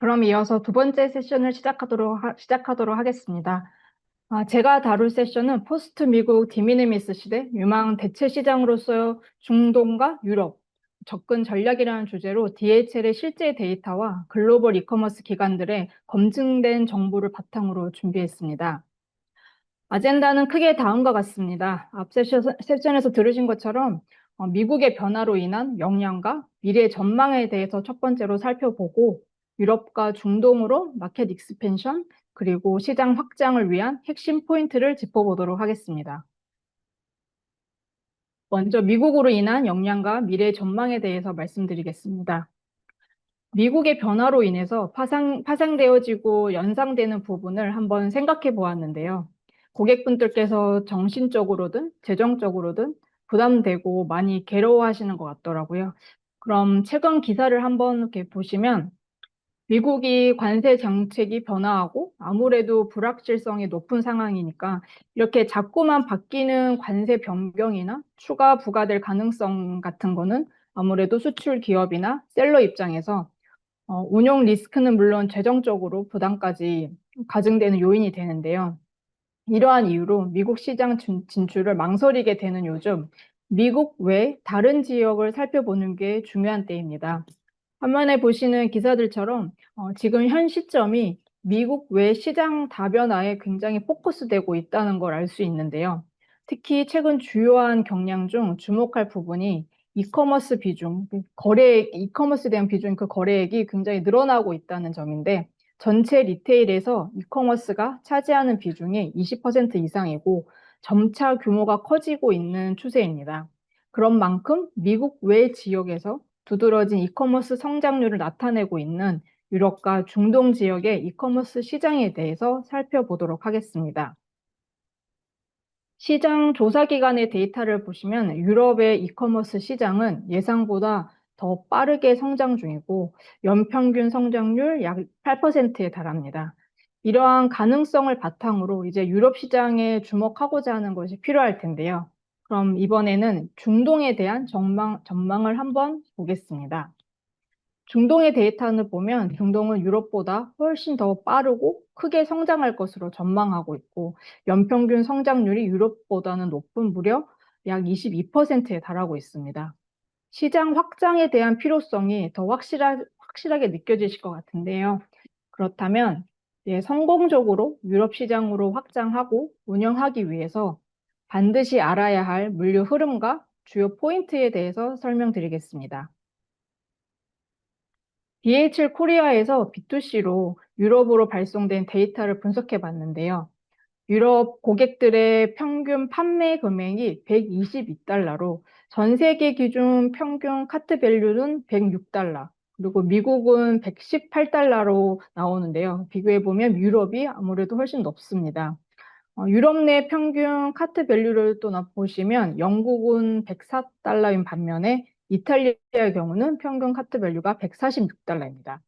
그럼 이어서 두 번째 세션을 시작하도록 하겠습니다. 제가 다룰 세션은 포스트 미국 디미니미스 시대 유망 대체 시장으로서 중동과 유럽 접근 전략이라는 주제로 DHL의 실제 데이터와 글로벌 이커머스 기관들의 검증된 정보를 바탕으로 준비했습니다. 아젠다는 크게 다음과 같습니다. 앞 세션에서 들으신 것처럼 미국의 변화로 인한 영향과 미래 전망에 대해서 첫 번째로 살펴보고 유럽과 중동으로 마켓 익스펜션 그리고 시장 확장을 위한 핵심 포인트를 짚어보도록 하겠습니다. 먼저 미국으로 인한 영향과 미래 전망에 대해서 말씀드리겠습니다. 미국의 변화로 인해서 파생되어지고 연상되는 부분을 한번 생각해 보았는데요. 고객분들께서 정신적으로든 재정적으로든 부담되고 많이 괴로워하시는 것 같더라고요. 그럼 최근 기사를 한번 이렇게 보시면 미국이 관세 정책이 변화하고 아무래도 불확실성이 높은 상황이니까 이렇게 자꾸만 바뀌는 관세 변경이나 추가 부과될 가능성 같은 거는 아무래도 수출 기업이나 셀러 입장에서 운용 리스크는 물론 재정적으로 부담까지 가중되는 요인이 되는데요. 이러한 이유로 미국 시장 진출을 망설이게 되는 요즘, 미국 외 다른 지역을 살펴보는 게 중요한 때입니다. 화면에 보시는 기사들처럼 지금 현 시점이 미국 외 시장 다변화에 굉장히 포커스되고 있다는 걸 알 수 있는데요. 특히 최근 주요한 경향 중 주목할 부분이 이커머스 비중, 이커머스에 대한 비중, 그 거래액이 굉장히 늘어나고 있다는 점인데, 전체 리테일에서 이커머스가 차지하는 비중이 20% 이상이고 점차 규모가 커지고 있는 추세입니다. 그런 만큼 미국 외 지역에서 두드러진 이커머스 성장률을 나타내고 있는 유럽과 중동 지역의 이커머스 시장에 대해서 살펴보도록 하겠습니다. 시장 조사기관의 데이터를 보시면 유럽의 이커머스 시장은 예상보다 더 빠르게 성장 중이고 연평균 성장률 약 8%에 달합니다. 이러한 가능성을 바탕으로 이제 유럽 시장에 주목하고자 하는 것이 필요할 텐데요. 그럼 이번에는 중동에 대한 전망을 한번 보겠습니다. 중동의 데이터를 보면 중동은 유럽보다 훨씬 더 빠르고 크게 성장할 것으로 전망하고 있고 연평균 성장률이 유럽보다는 높은 무려 약 22%에 달하고 있습니다. 시장 확장에 대한 필요성이 더 확실하게 느껴지실 것 같은데요. 그렇다면 성공적으로 유럽 시장으로 확장하고 운영하기 위해서 반드시 알아야 할 물류 흐름과 주요 포인트에 대해서 설명드리겠습니다. DHL 코리아에서 B2C로 유럽으로 발송된 데이터를 분석해 봤는데요. 유럽 고객들의 평균 판매 금액이 122달러로 전 세계 기준 평균 카트 밸류는 106달러, 그리고 미국은 118달러로 나오는데요. 비교해 보면 유럽이 아무래도 훨씬 높습니다. 유럽 내 평균 카트 밸류를 또 보시면 영국은 104달러인 반면에 이탈리아의 경우는 평균 카트 밸류가 146달러입니다.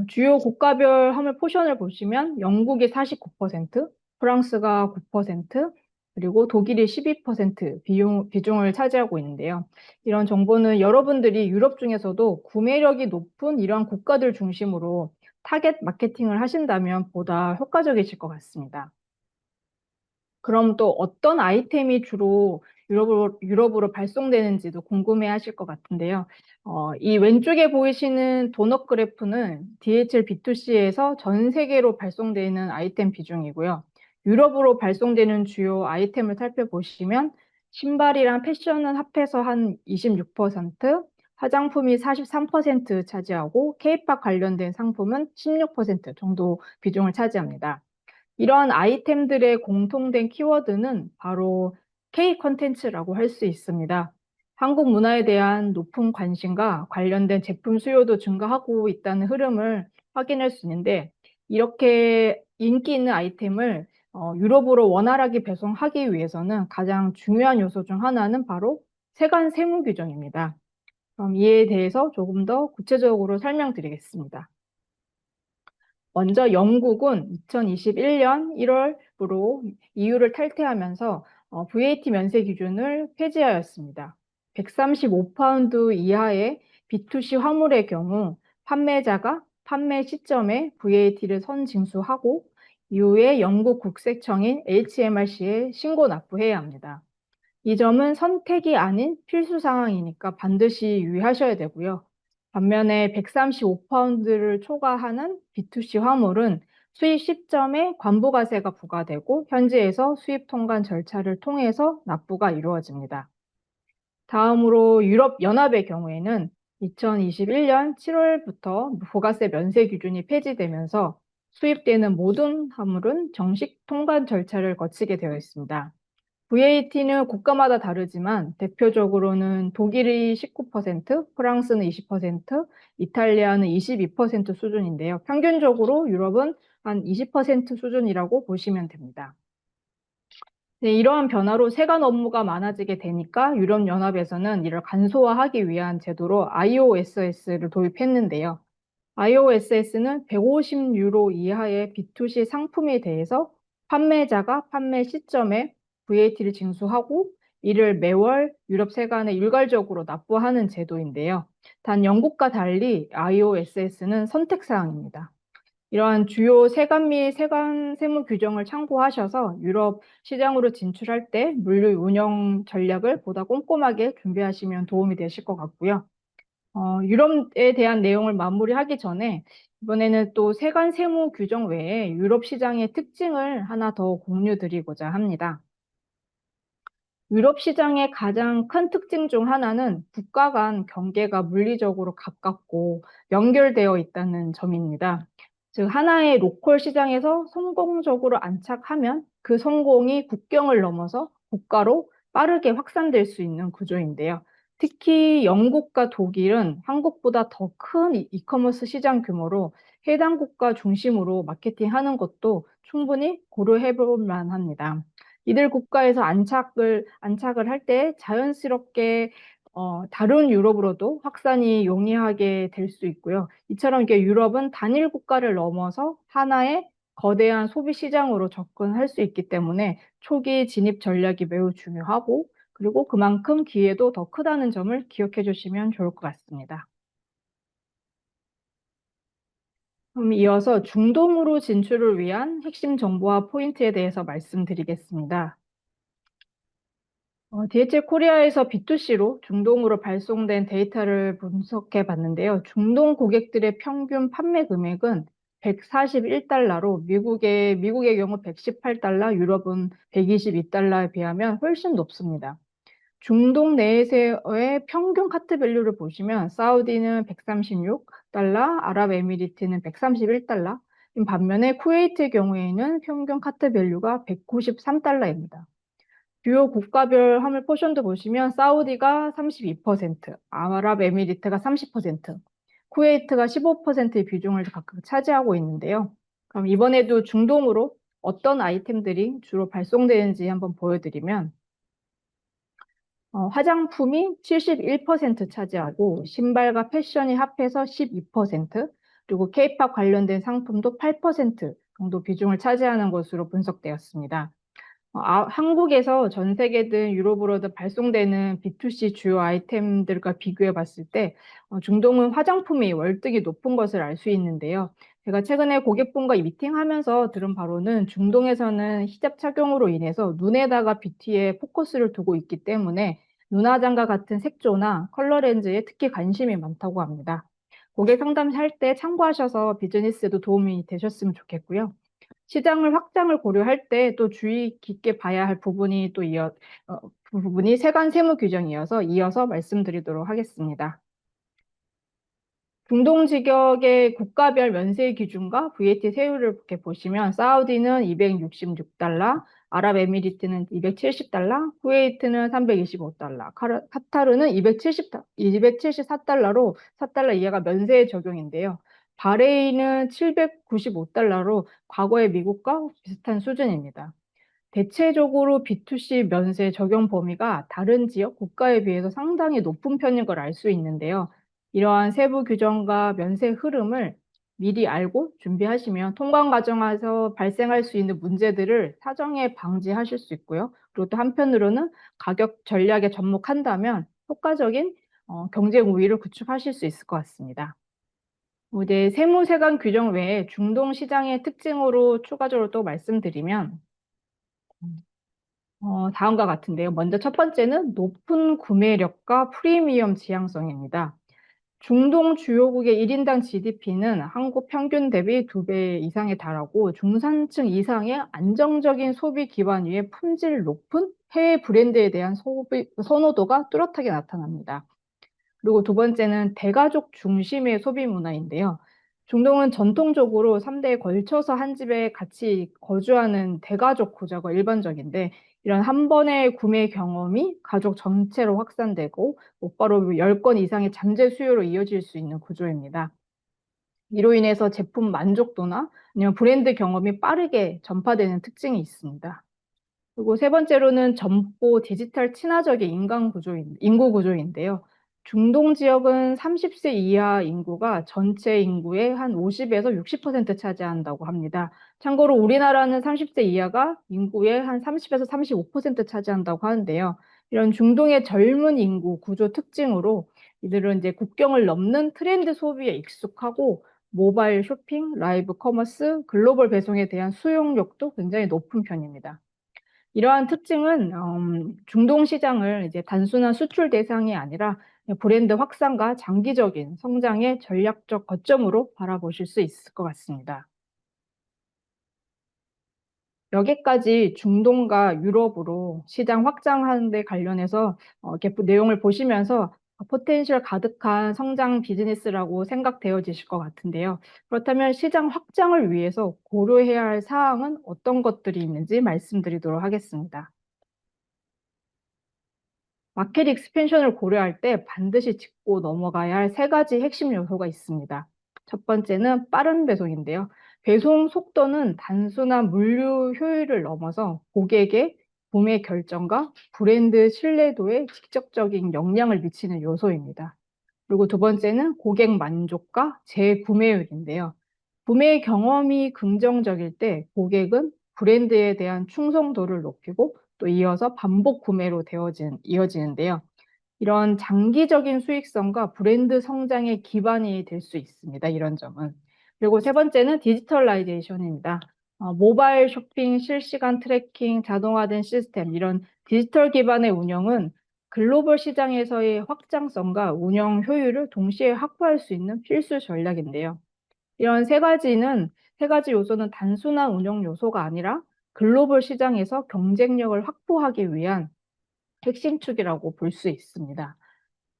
주요 국가별 화물 포션을 보시면 영국이 49%, 프랑스가 9%, 그리고 독일이 12% 비중을 차지하고 있는데요. 이런 정보는 여러분들이 유럽 중에서도 구매력이 높은 이러한 국가들 중심으로 타겟 마케팅을 하신다면 보다 효과적이실 것 같습니다. 그럼 또 어떤 아이템이 주로 유럽으로 발송되는지도 궁금해 하실 것 같은데요. 이 왼쪽에 보이시는 도넛 그래프는 DHL B2C에서 전 세계로 발송되는 아이템 비중이고요. 유럽으로 발송되는 주요 아이템을 살펴보시면 신발이랑 패션은 합해서 한 26%, 화장품이 43% 차지하고 K-팝 관련된 상품은 16% 정도 비중을 차지합니다. 이러한 아이템들의 공통된 키워드는 바로 K 콘텐츠라고 할 수 있습니다. 한국 문화에 대한 높은 관심과 관련된 제품 수요도 증가하고 있다는 흐름을 확인할 수 있는데, 이렇게 인기 있는 아이템을 유럽으로 원활하게 배송하기 위해서는 가장 중요한 요소 중 하나는 바로 세관 세무 규정입니다. 그럼 이에 대해서 조금 더 구체적으로 설명드리겠습니다. 먼저 영국은 2021년 1월부로 EU를 탈퇴하면서 VAT 면세 기준을 폐지하였습니다. 135파운드 이하의 B2C 화물의 경우 판매자가 판매 시점에 VAT를 선징수하고 이후에 영국 국세청인 HMRC에 신고 납부해야 합니다. 이 점은 선택이 아닌 필수 상황이니까 반드시 유의하셔야 되고요. 반면에 135파운드를 초과하는 B2C 화물은 수입 시점에 관부가세가 부과되고 현지에서 수입 통관 절차를 통해서 납부가 이루어집니다. 다음으로 유럽연합의 경우에는 2021년 7월부터 부가세 면세 기준이 폐지되면서 수입되는 모든 화물은 정식 통관 절차를 거치게 되어 있습니다. VAT는 국가마다 다르지만 대표적으로는 독일이 19%, 프랑스는 20%, 이탈리아는 22% 수준인데요. 평균적으로 유럽은 한 20% 수준이라고 보시면 됩니다. 네, 이러한 변화로 세관 업무가 많아지게 되니까 유럽연합에서는 이를 간소화하기 위한 제도로 IOSS를 도입했는데요. IOSS는 150유로 이하의 B2C 상품에 대해서 판매자가 판매 시점에 VAT를 징수하고 이를 매월 유럽 세관에 일괄적으로 납부하는 제도인데요. 단 영국과 달리 IOSS는 선택사항입니다. 이러한 주요 세관 및 세관 세무 규정을 참고하셔서 유럽 시장으로 진출할 때 물류 운영 전략을 보다 꼼꼼하게 준비하시면 도움이 되실 것 같고요. 유럽에 대한 내용을 마무리하기 전에 이번에는 또 세관 세무 규정 외에 유럽 시장의 특징을 하나 더 공유드리고자 합니다. 유럽 시장의 가장 큰 특징 중 하나는 국가 간 경계가 물리적으로 가깝고 연결되어 있다는 점입니다. 즉, 하나의 로컬 시장에서 성공적으로 안착하면 그 성공이 국경을 넘어서 국가로 빠르게 확산될 수 있는 구조인데요. 특히 영국과 독일은 한국보다 더 큰 이커머스 시장 규모로 해당 국가 중심으로 마케팅하는 것도 충분히 고려해 볼 만합니다. 이들 국가에서 안착을 할 때 자연스럽게 다른 유럽으로도 확산이 용이하게 될 수 있고요. 이처럼 이렇게 유럽은 단일 국가를 넘어서 하나의 거대한 소비 시장으로 접근할 수 있기 때문에 초기 진입 전략이 매우 중요하고 그리고 그만큼 기회도 더 크다는 점을 기억해 주시면 좋을 것 같습니다. 그럼 이어서 중동으로 진출을 위한 핵심 정보와 포인트에 대해서 말씀드리겠습니다. DHL 코리아에서 B2C로 중동으로 발송된 데이터를 분석해 봤는데요. 중동 고객들의 평균 판매 금액은 141달러로 미국의 경우 118달러, 유럽은 122달러에 비하면 훨씬 높습니다. 중동 내에서의 평균 카트 밸류를 보시면 사우디는 136달러, 아랍에미리트는 131달러, 반면에 쿠웨이트의 경우에는 평균 카트 밸류가 193달러입니다. 주요 국가별 화물 포션도 보시면 사우디가 32%, 아랍에미리트가 30%, 쿠웨이트가 15%의 비중을 각각 차지하고 있는데요. 그럼 이번에도 중동으로 어떤 아이템들이 주로 발송되는지 한번 보여드리면 화장품이 71% 차지하고 신발과 패션이 합해서 12%, 그리고 케이팝 관련된 상품도 8% 정도 비중을 차지하는 것으로 분석되었습니다. 한국에서 전 세계든 유럽으로든 발송되는 B2C 주요 아이템들과 비교해 봤을 때 중동은 화장품이 월등히 높은 것을 알 수 있는데요. 제가 최근에 고객분과 미팅하면서 들은 바로는 중동에서는 히잡 착용으로 인해서 눈에다가 뷰티에 포커스를 두고 있기 때문에 눈화장과 같은 색조나 컬러 렌즈에 특히 관심이 많다고 합니다. 고객 상담할 때 참고하셔서 비즈니스에도 도움이 되셨으면 좋겠고요. 시장을 확장을 고려할 때 또 주의 깊게 봐야 할 부분이 부분이 세관 세무 규정이어서 이어서 말씀드리도록 하겠습니다. 중동 지역의 국가별 면세 기준과 VAT 세율을 이렇게 보시면 사우디는 266달러, 아랍에미리트는 270달러, 쿠웨이트는 325달러, 카타르는 274달러로 4달러 이하가 면세 적용인데요. 바레인은 795달러로 과거의 미국과 비슷한 수준입니다. 대체적으로 B2C 면세 적용 범위가 다른 지역 국가에 비해서 상당히 높은 편인 걸 알 수 있는데요. 이러한 세부 규정과 면세 흐름을 미리 알고 준비하시면 통관 과정에서 발생할 수 있는 문제들을 사전에 방지하실 수 있고요. 그리고 또 한편으로는 가격 전략에 접목한다면 효과적인 경쟁 우위를 구축하실 수 있을 것 같습니다. 이제 세무세관 규정 외에 중동 시장의 특징으로 추가적으로 또 말씀드리면 다음과 같은데요. 먼저 첫 번째는 높은 구매력과 프리미엄 지향성입니다. 중동 주요국의 1인당 GDP는 한국 평균 대비 2배 이상에 달하고 중산층 이상의 안정적인 소비 기반 위에 품질 높은 해외 브랜드에 대한 선호도가 뚜렷하게 나타납니다. 그리고 두 번째는 대가족 중심의 소비 문화인데요. 중동은 전통적으로 3대에 걸쳐서 한 집에 같이 거주하는 대가족 구조가 일반적인데 이런 한 번의 구매 경험이 가족 전체로 확산되고 곧바로 10건 이상의 잠재 수요로 이어질 수 있는 구조입니다. 이로 인해서 제품 만족도나 아니면 브랜드 경험이 빠르게 전파되는 특징이 있습니다. 그리고 세 번째로는 젊고 디지털 친화적인 인구 구조인데요. 중동 지역은 30세 이하 인구가 전체 인구의 한 50에서 60% 차지한다고 합니다. 참고로 우리나라는 30세 이하가 인구의 한 30에서 35% 차지한다고 하는데요. 이런 중동의 젊은 인구 구조 특징으로 이들은 이제 국경을 넘는 트렌드 소비에 익숙하고 모바일 쇼핑, 라이브 커머스, 글로벌 배송에 대한 수용력도 굉장히 높은 편입니다. 이러한 특징은 중동 시장을 이제 단순한 수출 대상이 아니라 브랜드 확산과 장기적인 성장의 전략적 거점으로 바라보실 수 있을 것 같습니다. 여기까지 중동과 유럽으로 시장 확장하는 데 관련해서 이렇게 내용을 보시면서 포텐셜 가득한 성장 비즈니스라고 생각되어지실 것 같은데요. 그렇다면 시장 확장을 위해서 고려해야 할 사항은 어떤 것들이 있는지 말씀드리도록 하겠습니다. 마켓 익스펜션을 고려할 때 반드시 짚고 넘어가야 할 세 가지 핵심 요소가 있습니다. 첫 번째는 빠른 배송인데요. 배송 속도는 단순한 물류 효율을 넘어서 고객의 구매 결정과 브랜드 신뢰도에 직접적인 영향을 미치는 요소입니다. 그리고 두 번째는 고객 만족과 재구매율인데요. 구매 경험이 긍정적일 때 고객은 브랜드에 대한 충성도를 높이고 또 이어서 반복 구매로 이어지는데요. 이런 장기적인 수익성과 브랜드 성장의 기반이 될 수 있습니다. 이런 점은. 그리고 세 번째는 디지털라이제이션입니다. 모바일 쇼핑, 실시간 트래킹, 자동화된 시스템 이런 디지털 기반의 운영은 글로벌 시장에서의 확장성과 운영 효율을 동시에 확보할 수 있는 필수 전략인데요. 이런 세 가지 요소는 단순한 운영 요소가 아니라 글로벌 시장에서 경쟁력을 확보하기 위한 핵심 축이라고 볼 수 있습니다.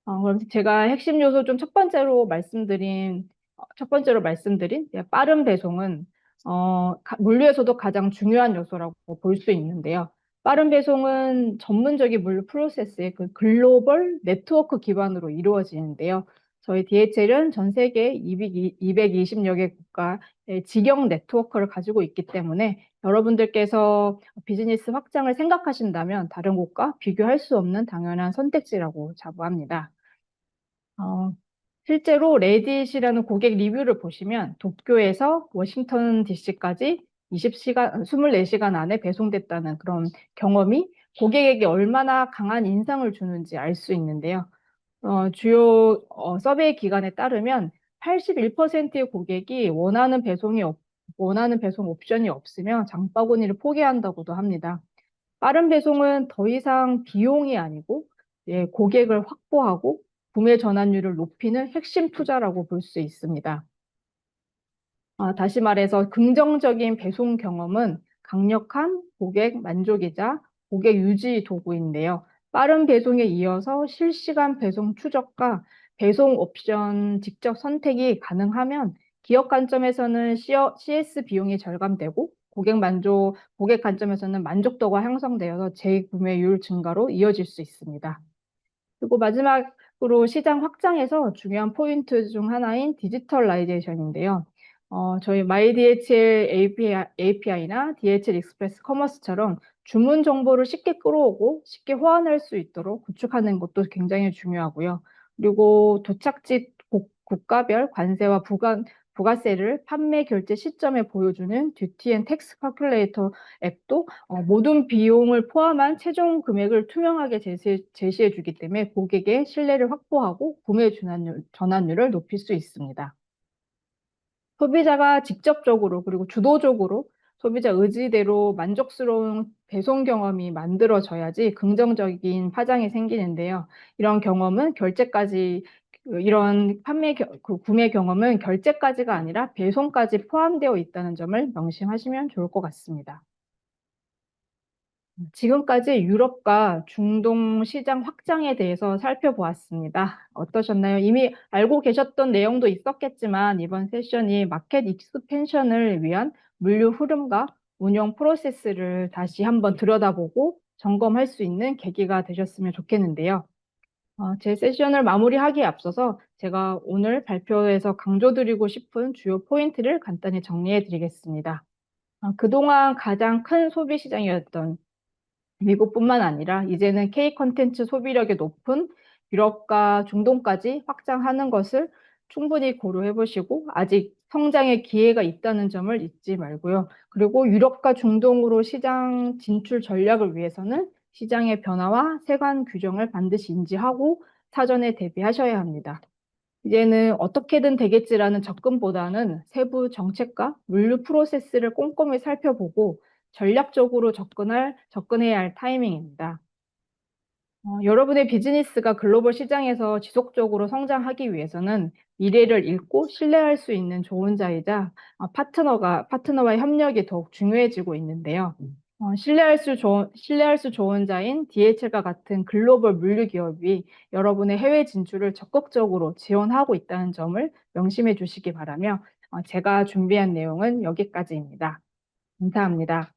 그럼 제가 핵심 요소 좀 첫 번째로 말씀드린 빠른 배송은 물류에서도 가장 중요한 요소라고 볼 수 있는데요. 빠른 배송은 전문적인 물류 프로세스의 그 글로벌 네트워크 기반으로 이루어지는데요. 저희 DHL은 전 세계 220여 개 국가의 직영 네트워크를 가지고 있기 때문에 여러분들께서 비즈니스 확장을 생각하신다면 다른 곳과 비교할 수 없는 당연한 선택지라고 자부합니다. 어, 실제로 레딧이라는 고객 리뷰를 보시면 도쿄에서 워싱턴 DC까지 24시간 안에 배송됐다는 그런 경험이 고객에게 얼마나 강한 인상을 주는지 알 수 있는데요. 주요 서베이 기관에 따르면 81%의 고객이 원하는 배송 옵션이 없으면 장바구니를 포기한다고도 합니다. 빠른 배송은 더 이상 비용이 아니고 고객을 확보하고 구매 전환율을 높이는 핵심 투자라고 볼 수 있습니다. 다시 말해서 긍정적인 배송 경험은 강력한 고객 만족이자 고객 유지 도구인데요. 빠른 배송에 이어서 실시간 배송 추적과 배송 옵션 직접 선택이 가능하면 기업 관점에서는 CS 비용이 절감되고 고객 관점에서는 만족도가 향상되어서 재구매율 증가로 이어질 수 있습니다. 그리고 마지막으로 시장 확장에서 중요한 포인트 중 하나인 디지털라이제이션인데요. 저희 마이DHL API나 DHL 익스프레스 커머스처럼 주문 정보를 쉽게 끌어오고 쉽게 호환할 수 있도록 구축하는 것도 굉장히 중요하고요. 그리고 도착지 국가별 관세와 부가세를 판매 결제 시점에 보여주는 듀티 앤 텍스 칼큘레이터 앱도 모든 비용을 포함한 최종 금액을 투명하게 제시해 주기 때문에 고객의 신뢰를 확보하고 전환율을 높일 수 있습니다. 소비자가 직접적으로 그리고 주도적으로 소비자 의지대로 만족스러운 배송 경험이 만들어져야지 긍정적인 파장이 생기는데요. 이런 경험은 결제까지 이런 구매 경험은 결제까지가 아니라 배송까지 포함되어 있다는 점을 명심하시면 좋을 것 같습니다. 지금까지 유럽과 중동 시장 확장에 대해서 살펴보았습니다. 어떠셨나요? 이미 알고 계셨던 내용도 있었겠지만 이번 세션이 마켓 익스펜션을 위한 물류 흐름과 운영 프로세스를 다시 한번 들여다보고 점검할 수 있는 계기가 되셨으면 좋겠는데요. 제 세션을 마무리하기에 앞서서 제가 오늘 발표에서 강조드리고 싶은 주요 포인트를 간단히 정리해 드리겠습니다. 그동안 가장 큰 소비 시장이었던 미국뿐만 아니라 이제는 K 콘텐츠 소비력이 높은 유럽과 중동까지 확장하는 것을 충분히 고려해 보시고 아직 성장의 기회가 있다는 점을 잊지 말고요. 그리고 유럽과 중동으로 시장 진출 전략을 위해서는 시장의 변화와 세관 규정을 반드시 인지하고 사전에 대비하셔야 합니다. 이제는 '어떻게든 되겠지.'라는 접근보다는 세부 정책과 물류 프로세스를 꼼꼼히 살펴보고 전략적으로 접근해야 할 타이밍입니다. 여러분의 비즈니스가 글로벌 시장에서 지속적으로 성장하기 위해서는 미래를 읽고 신뢰할 수 있는 조언자이자 파트너와의 협력이 더욱 중요해지고 있는데요. 신뢰할 수 좋은 자인 DHL과 같은 글로벌 물류 기업이 여러분의 해외 진출을 적극적으로 지원하고 있다는 점을 명심해 주시기 바라며 제가 준비한 내용은 여기까지입니다. 감사합니다.